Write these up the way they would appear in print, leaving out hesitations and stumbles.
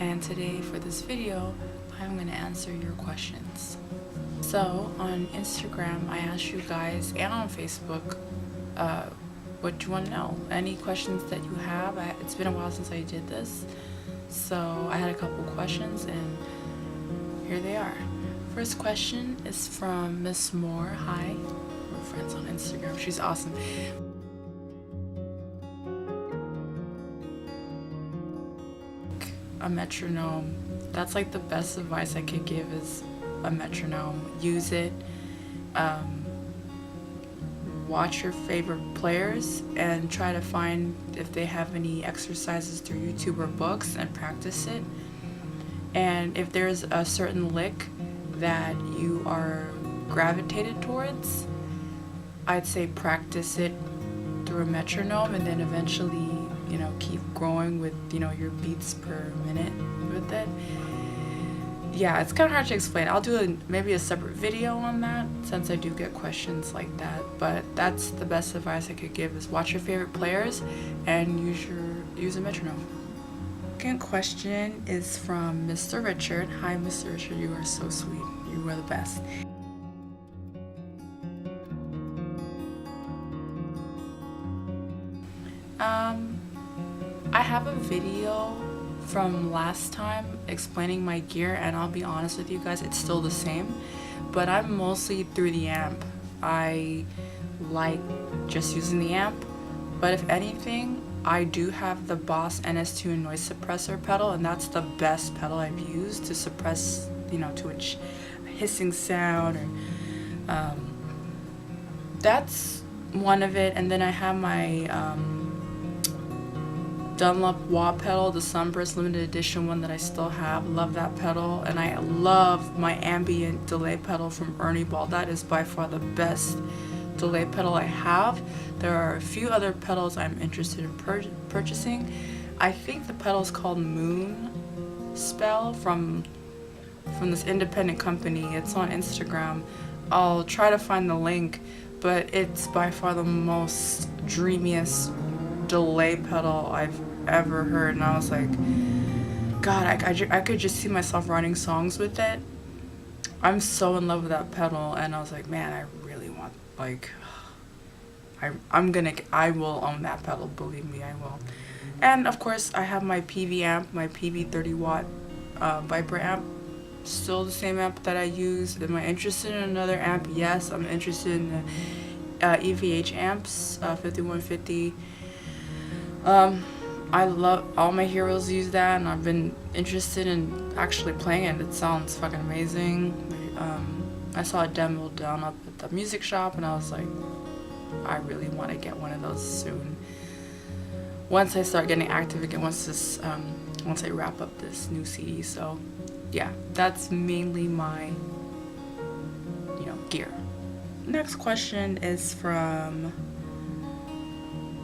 and today for this video I'm going to answer your questions. So on Instagram I asked you guys, and on Facebook, what do you want to know? Any questions that you have? It's been a while since I did this, so I had a couple questions and here they are. First question is from Miss Moore. Hi, we're friends on Instagram. She's awesome. A metronome. That's like the best advice I could give, is a metronome. Use it. Watch your favorite players and try to find if they have any exercises through YouTube or books and practice it. And if there's a certain lick that you are gravitated towards, I'd say practice it through a metronome, and then eventually, you know, keep growing with, you know, your beats per minute with it. Yeah, it's kind of hard to explain. I'll do maybe a separate video on that, since I do get questions like that. But that's the best advice I could give, is watch your favorite players and use a metronome. Second question is from Mr. Richard. Hi, Mr. Richard, you are so sweet. You are the best. I have a video from last time explaining my gear, and I'll be honest with you guys, it's still the same, but I'm mostly through the amp. I like just using the amp, but if anything, I do have the Boss NS2 noise suppressor pedal, and that's the best pedal I've used to suppress, you know, to a hissing sound, or that's one of it. And then I have my Dunlop wah pedal, the Sunburst limited edition one that I still have. Love that pedal. And I love my ambient delay pedal from Ernie Ball. That is by far the best delay pedal I have. There are a few other pedals I'm interested in purchasing. I think the pedal is called Moon Spell from this independent company. It's on Instagram. I'll try to find the link, but it's by far the most dreamiest delay pedal I've ever heard, and I was like, God, I could just see myself writing songs with it. I'm so in love with that pedal, and I was like, man, I really want, like, I will own that pedal, believe me, I will. And of course I have my Peavey amp, my Peavey 30 watt Viper amp, still the same amp that I use. Am I interested in another amp? Yes, I'm interested in the EVH amps, 5150. I love, all my heroes use that, and I've been interested in actually playing it. It sounds fucking amazing. I saw a demo down up at the music shop, and I was like, I really want to get one of those soon. Once I start getting active again, once I wrap up this new CD. So yeah, that's mainly my, you know, gear. Next question is from,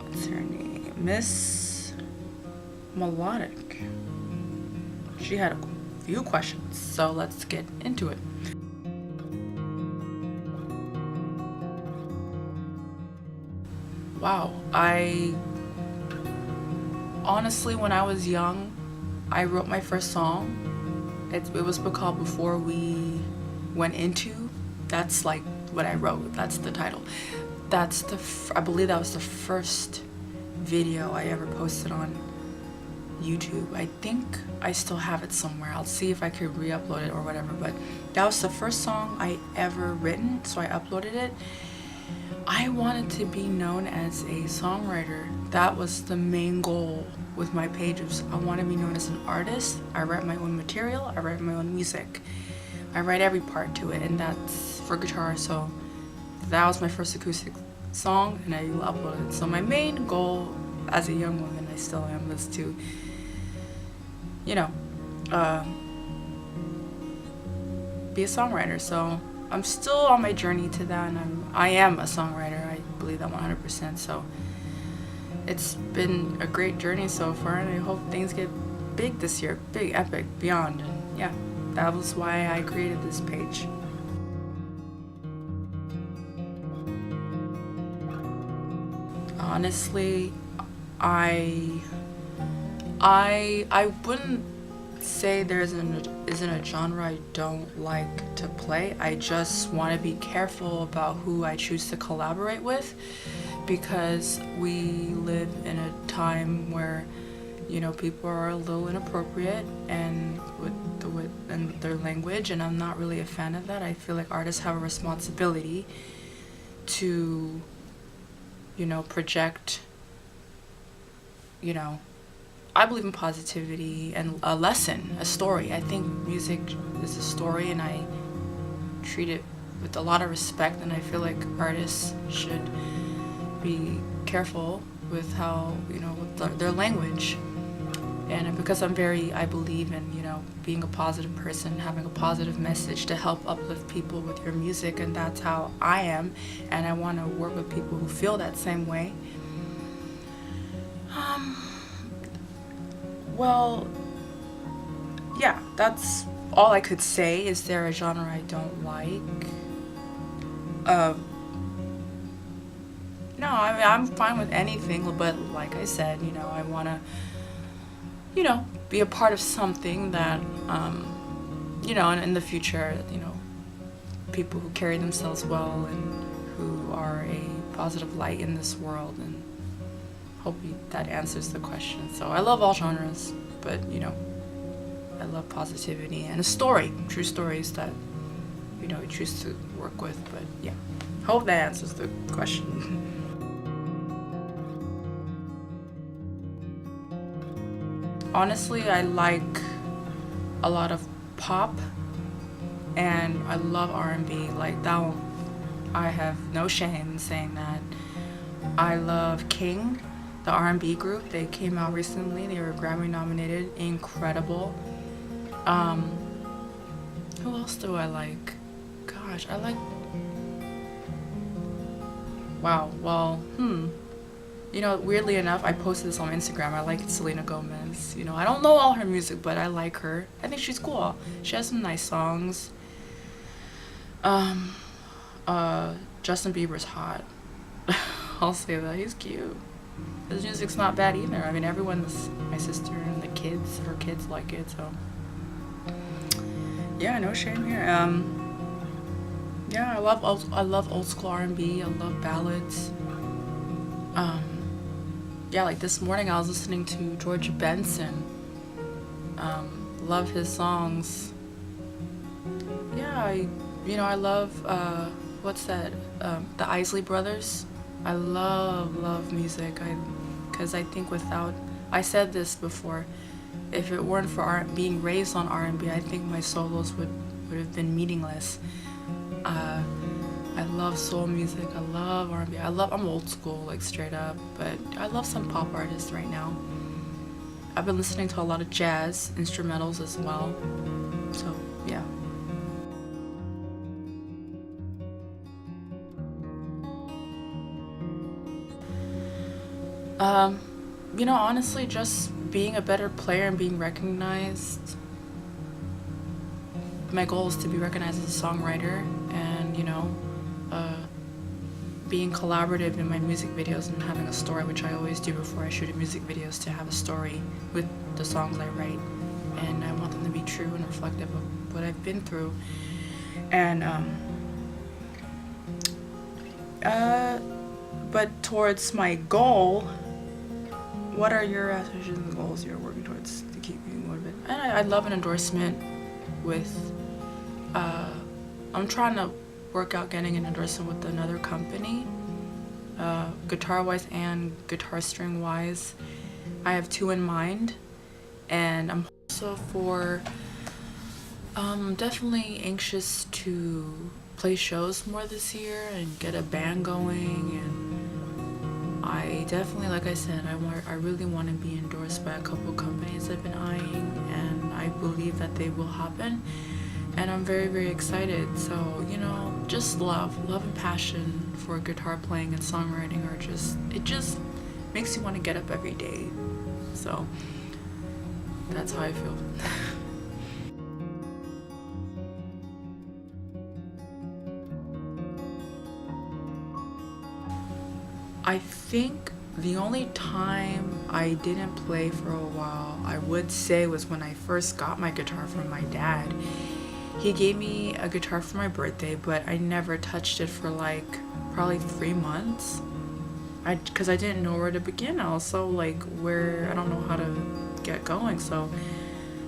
what's her name? Miss Melodic. She had a few questions, so let's get into it. Wow, honestly, when I was young, I wrote my first song. It was called Before We Went Into. That's like what I wrote. That's the title. That's I believe that was the first video I ever posted on YouTube. I think I still have it somewhere. I'll see if I could re-upload it or whatever, but that was the first song I ever written, so I uploaded it. I wanted to be known as a songwriter. That was the main goal with my page. I want to be known as an artist. I write my own material, I write my own music. I write every part to it, and that's for guitar, so that was my first acoustic song, and I uploaded it. So my main goal as a young woman, I still am, was to, you know, be a songwriter. So I'm still on my journey to that, and I am a songwriter. I believe that 100%. So it's been a great journey so far, and I hope things get big this year, big, epic, beyond. And yeah, that was why I created this page. Honestly, I wouldn't say there isn't a genre I don't like to play. I just want to be careful about who I choose to collaborate with, because we live in a time where, you know, people are a little inappropriate and with their language, and I'm not really a fan of that. I feel like artists have a responsibility to, you know, project, you know, I believe in positivity and a lesson, a story. I think music is a story, and I treat it with a lot of respect, and I feel like artists should be careful with how, you know, with their language. And because I believe in, you know, being a positive person, having a positive message to help uplift people with your music, and that's how I am, and I want to work with people who feel that same way. Well, yeah, that's all I could say. Is there a genre I don't like? No, I mean, I'm fine with anything, but like I said, you know, I want to, you know, be a part of something that, you know, in the future, you know, people who carry themselves well and who are a positive light in this world, and hope that answers the question. So I love all genres, but, you know, I love positivity and a story, true stories that, you know, I choose to work with. But yeah, hope that answers the question. Honestly, I like a lot of pop, and I love R&B. Like that one, I have no shame in saying that. I love King, the R&B group. They came out recently. They were Grammy nominated. Incredible. Who else do I like? Gosh, I like... Wow, well, you know, weirdly enough, I posted this on Instagram. I like Selena Gomez. You know, I don't know all her music, but I like her. I think she's cool. She has some nice songs. Justin Bieber's hot. I'll say that. He's cute. His music's not bad either. I mean, everyone's, my sister and the kids, her kids like it, so. Yeah, no shame here. Yeah, I love old school R&B. I love ballads. Yeah, like this morning I was listening to George Benson. Love his songs. Yeah, I love, what's that? The Isley Brothers. I love music. Because I think without, I said this before, if it weren't for being raised on R&B, I think my solos would have been meaningless. I love soul music. I love R&B. I'm old school, like straight up, but I love some pop artists right now. I've been listening to a lot of jazz instrumentals as well. So yeah. You know, honestly, just being a better player and being recognized. My goal is to be recognized as a songwriter, and, you know, being collaborative in my music videos and having a story, which I always do before I shoot music videos, to have a story with the songs I write. And I want them to be true and reflective of what I've been through. And, but towards my goal, what are your aspirations and goals you're working towards to keep you motivated? And I'd love an endorsement with, I'm trying to work out getting an endorsement with another company, guitar-wise and guitar string-wise. I have two in mind, and I'm also definitely anxious to play shows more this year and get a band going. And I definitely, like I said, I really want to be endorsed by a couple companies I've been eyeing, and I believe that they will happen. And I'm very, very excited. So, you know, just love and passion for guitar playing and songwriting it just makes you want to get up every day. So that's how I feel. I think The only time I didn't play for a while, I would say, was when I first got my guitar from my dad. He gave me a guitar for my birthday, but I never touched it for like probably 3 months. Because I didn't know where to begin. Also, like, I don't know how to get going. So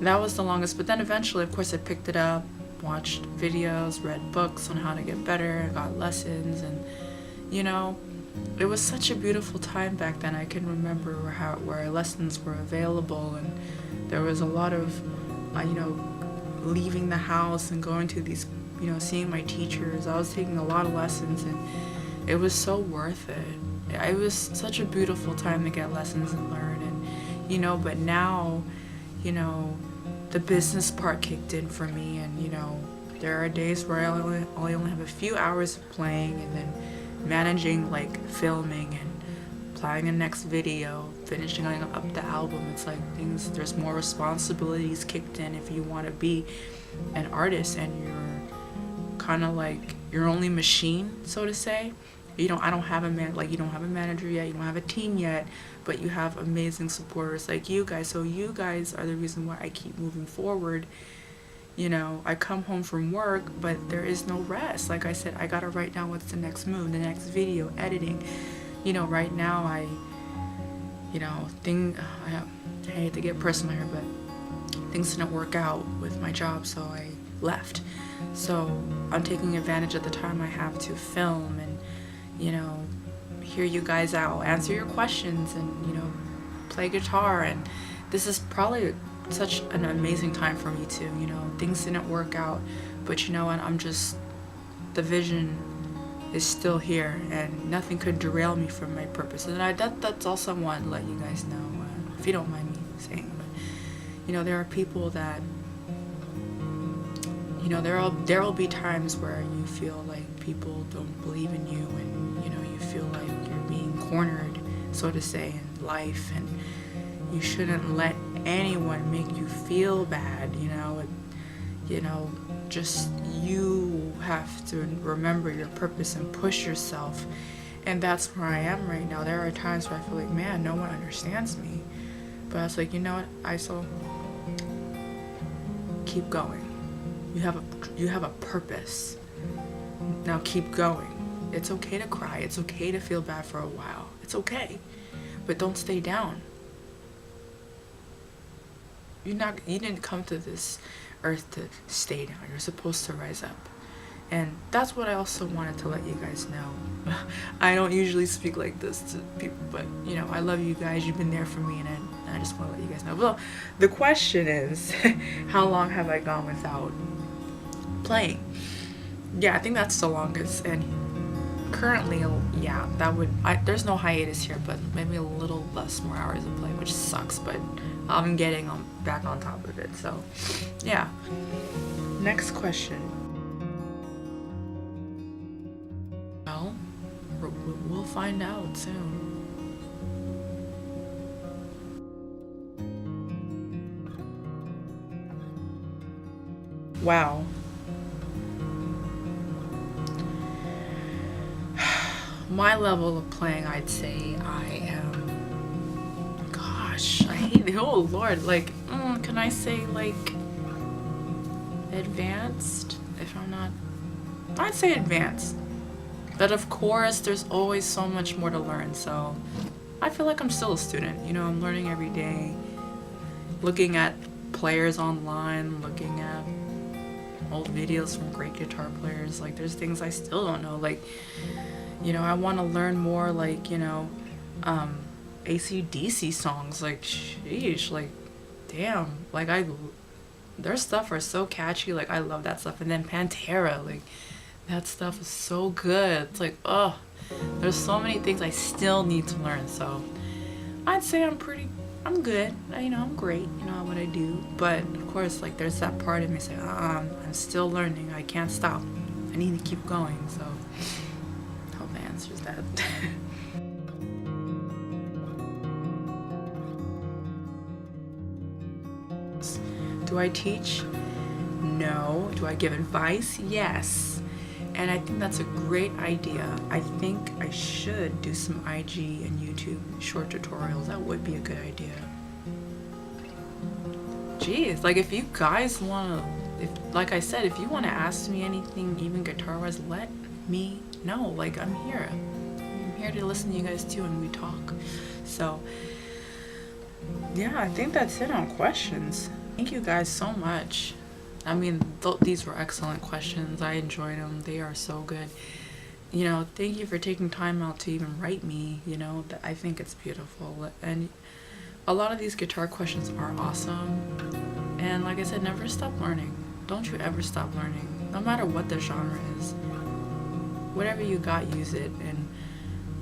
that was the longest. But then eventually, of course, I picked it up, watched videos, read books on how to get better, got lessons, and it was such a beautiful time back then. I can remember where lessons were available, and there was a lot of, leaving the house and going to these, seeing my teachers. I was taking a lot of lessons, and it was so worth it. It was such a beautiful time to get lessons and learn, and, but now, the business part kicked in for me, and, there are days where I only have a few hours of playing, and then managing like filming and planning the next video, finishing up the album. It's like there's more responsibilities kicked in if you want to be an artist, and you're kind of like your only machine, so to say. I don't have you don't have a manager yet, you don't have a team yet, but you have amazing supporters like you guys. So you guys are the reason why I keep moving forward. I come home from work, but there is no rest. Like I said, I gotta write down what's the next move, the next video, editing. Right now I hate to get personal here, but things didn't work out with my job, so I left. So I'm taking advantage of the time I have to film and, hear you guys out, answer your questions, and, play guitar. And this is probably such an amazing time for me too. Things didn't work out, but you know what, the vision is still here, and nothing could derail me from my purpose. And that's also I want to let you guys know, if you don't mind me saying. But there are people that there will be times where you feel like people don't believe in you, and you feel like you're being cornered, so to say, in life, and you shouldn't let anyone make you feel bad. Just you have to remember your purpose and push yourself. And that's where I am right now. There are times where I feel like, man, no one understands me. But I was like, you know what, Isel, keep going. You have a purpose. Now keep going. It's okay to cry. It's okay to feel bad for a while. It's okay. But don't stay down. You didn't come to this earth to stay down. You're supposed to rise up. And that's what I also wanted to let you guys know. I don't usually speak like this to people, but I love you guys. You've been there for me, and I just want to let you guys know. Well, the question is, how long have I gone without playing? Yeah, I think that's the longest. And currently, yeah, there's no hiatus here, but maybe a little more hours of play, which sucks, but I'm getting back on top of it. So yeah, next question. Well, we'll find out soon. Wow. My level of playing, I'd say I am, gosh, I hate it. Oh Lord, like, can I say like advanced? If I'm not, I'd say advanced. But of course, there's always so much more to learn. So I feel like I'm still a student. I'm learning every day, looking at players online, looking at old videos from great guitar players. Like, there's things I still don't know. Like, I want to learn more, like, AC/DC songs. Like, sheesh, like, damn. Like, their stuff are so catchy. Like, I love that stuff. And then Pantera, like, that stuff is so good. It's like, oh, there's so many things I still need to learn. So I'd say I'm good. I'm great, at what I do. But of course, like, there's that part of me saying, I'm still learning. I can't stop. I need to keep going. So I hope that answers that. Do I teach? No. Do I give advice? Yes. And I think that's a great idea. I think I should do some IG and YouTube short tutorials. That would be a good idea. Jeez, like if you guys want to, like I said, if you want to ask me anything, even guitar-wise, let me know. Like I'm here to listen to you guys too, and we talk. So yeah, I think that's it on questions. Thank you guys so much. I mean, these were excellent questions. I enjoyed them. They are so good. You know, thank you for taking time out to even write me. You know, I think it's beautiful. And a lot of these guitar questions are awesome. And like I said, never stop learning. Don't you ever stop learning, no matter what the genre is. Whatever you got, use it. And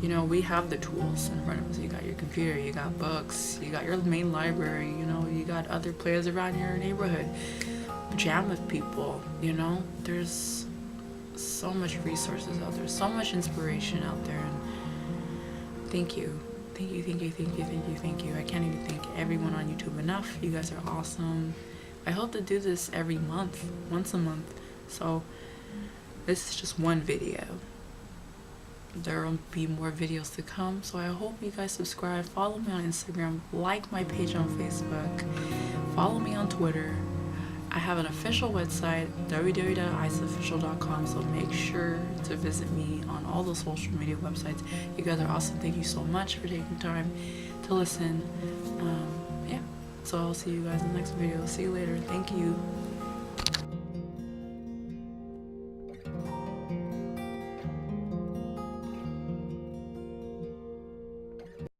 you know, we have the tools in front of us. You got your computer, you got books, you got your main library, you know, you got other players around your neighborhood. Jam with people, you know. There's so much resources out there, so much inspiration out there. And thank you. Thank you, thank you, thank you, thank you, thank you. I can't even thank everyone on YouTube enough. You guys are awesome. I hope to do this every month, once a month. So this is just one video. There will be more videos to come, so I hope you guys subscribe, follow me on Instagram, like my page on Facebook, follow me on Twitter. I have an official website, www.iceofficial.com, so make sure to visit me on all the social media websites. You guys are awesome. Thank you so much for taking time to listen. Yeah, so I'll see you guys in the next video. See you later. Thank you.